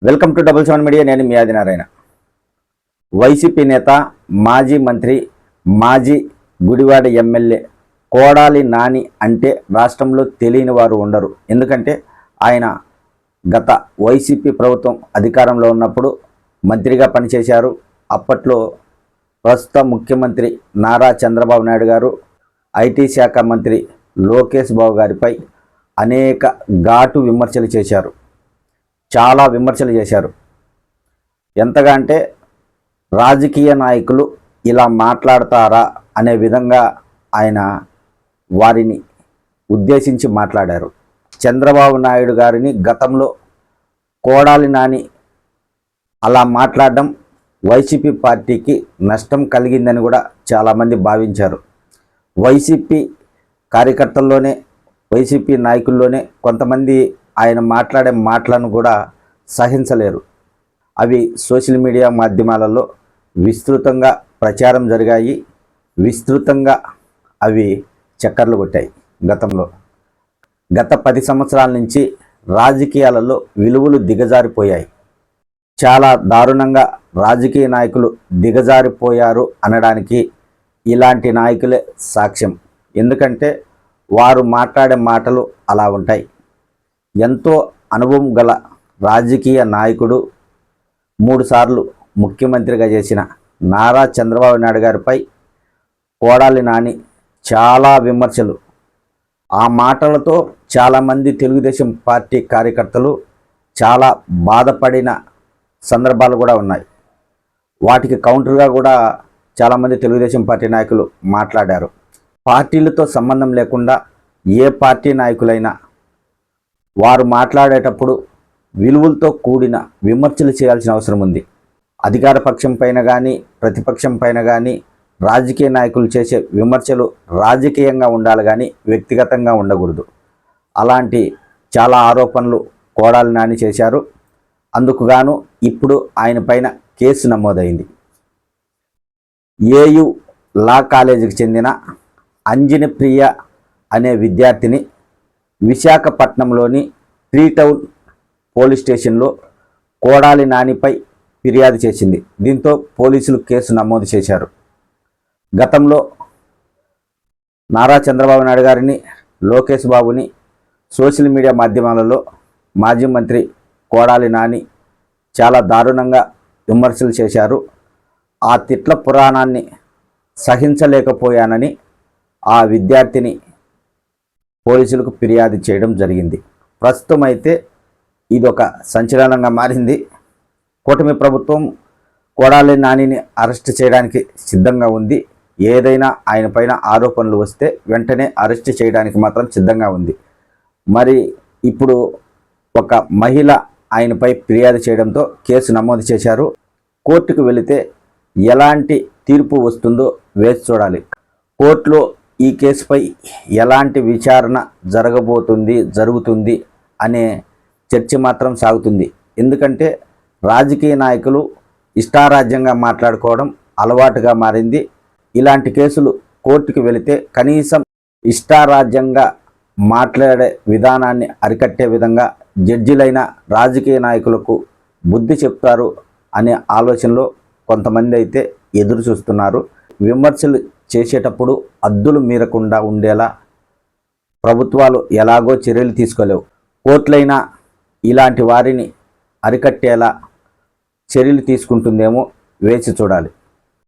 Welcome to 77 media. నేను మీ Adinarayana. YCP నేత, మాజీ మంత్రి, మాజీ గుడివాడ ఎమ్మెల్యే కోడాలి నాని అంటే రాష్ట్రంలో తెలియని వారు ఉండరు. ఎందుకంటే ఆయన గత వైసీపీ ప్రభుత్వం అధికారంలో ఉన్నప్పుడు మంత్రిగా పనిచేశారు. అప్పట్లో ప్రస్తుత ముఖ్యమంత్రి నారా చంద్రబాబు నాయుడు గారు, ఐటీ శాఖ మంత్రి లోకేష్ బాబు గారిపై అనేక ఘాటు విమర్శలు చేశారు. చాలా విమర్శలు చేశారు. ఎంతగా అంటే రాజకీయ నాయకులు ఇలా మాట్లాడతారా అనే విధంగా ఆయన వారిని ఉద్దేశించి మాట్లాడారు. చంద్రబాబు నాయుడు గారిని గతంలో కోడాలి నాని అలా మాట్లాడడం వైసీపీ పార్టీకి నష్టం కలిగిందని కూడా చాలామంది భావించారు. వైసీపీ కార్యకర్తల్లోనే, వైసీపీ నాయకుల్లోనే కొంతమంది ఆయన మాట్లాడే మాటలను కూడా సహించలేరు. అవి సోషల్ మీడియా మాధ్యమాలలో విస్తృతంగా ప్రచారం జరిగాయి. విస్తృతంగా అవి చక్కర్లు కొట్టాయి. గత 10 సంవత్సరాల నుంచి రాజకీయాలలో విలువలు దిగజారిపోయాయి. చాలా దారుణంగా రాజకీయ నాయకులు దిగజారిపోయారు అనడానికి ఇలాంటి నాయకులే సాక్ష్యం. ఎందుకంటే వారు మాట్లాడే మాటలు అలా ఉంటాయి. ఎంతో అనుభవం గల రాజకీయ నాయకుడు, 3 సార్లు ముఖ్యమంత్రిగా చేసిన నారా చంద్రబాబు నాయుడు గారిపై కోడాలి నాని చాలా విమర్శలు, ఆ మాటలతో చాలామంది తెలుగుదేశం పార్టీ కార్యకర్తలు చాలా బాధపడిన సందర్భాలు కూడా ఉన్నాయి. వాటికి కౌంటర్గా కూడా చాలామంది తెలుగుదేశం పార్టీ నాయకులు మాట్లాడారు. పార్టీలతో సంబంధం లేకుండా ఏ పార్టీ నాయకులైనా వారు మాట్లాడేటప్పుడు విలువలతో కూడిన విమర్శలు చేయాల్సిన అవసరం ఉంది. అధికార పక్షం పైన కానీ, ప్రతిపక్షం పైన కానీ రాజకీయ నాయకులు చేసే విమర్శలు రాజకీయంగా ఉండాలి కానీ వ్యక్తిగతంగా ఉండకూడదు. అలాంటి చాలా ఆరోపణలు కోడాలి నాని చేశారు. అందుకు గాను ఇప్పుడు ఆయన పైన కేసు నమోదైంది. ఏయు లా కాలేజీకి చెందిన అంజని ప్రియ అనే విద్యార్థిని విశాఖపట్నంలోని 3 టౌన్ పోలీస్ స్టేషన్లో కోడాలి నానిపై ఫిర్యాదు చేసింది. దీంతో పోలీసులు కేసు నమోదు చేశారు. గతంలో నారా చంద్రబాబు నాయుడు గారిని, లోకేష్ బాబుని సోషల్ మీడియా మాధ్యమాలలో మాజీ మంత్రి కోడాలి నాని చాలా దారుణంగా విమర్శలు చేశారు. ఆ తిట్ల పురాణాన్ని సహించలేకపోయానని ఆ విద్యార్థిని పోలీసులకు ఫిర్యాదు చేయడం జరిగింది. ప్రస్తుతం అయితే ఇదొక సంచలనంగా మారింది. కూటమి ప్రభుత్వం కోడాలి నానిని అరెస్ట్ చేయడానికి సిద్ధంగా ఉంది. ఏదైనా ఆయన పైన ఆరోపణలు వస్తే వెంటనే అరెస్ట్ చేయడానికి మాత్రం సిద్ధంగా ఉంది. మరి ఇప్పుడు ఒక మహిళ ఆయనపై ఫిర్యాదు చేయడంతో కేసు నమోదు చేశారు. కోర్టుకు వెళితే ఎలాంటి తీర్పు వస్తుందో వేచి చూడాలి. కోర్టులో ఈ కేసుపై ఎలాంటి విచారణ జరుగుతుంది అనే చర్చ మాత్రం సాగుతుంది. ఎందుకంటే రాజకీయ నాయకులు ఇష్టారాజ్యంగా మాట్లాడుకోవడం అలవాటుగా మారింది. ఇలాంటి కేసులు కోర్టుకు వెళితే కనీసం ఇష్టారాజ్యంగా మాట్లాడే విధానాన్ని అరికట్టే విధంగా జడ్జిలైన రాజకీయ నాయకులకు బుద్ధి చెప్తారు అనే ఆలోచనలో కొంతమంది అయితే ఎదురు చూస్తున్నారు. విమర్శలు చేసేటప్పుడు హద్దులు మీరకుండా ఉండేలా ప్రభుత్వాలు ఎలాగో చర్యలు తీసుకోలేవు. కోర్టులైనా ఇలాంటి వారిని అరికట్టేలా చర్యలు తీసుకుంటుందేమో వేచి చూడాలి.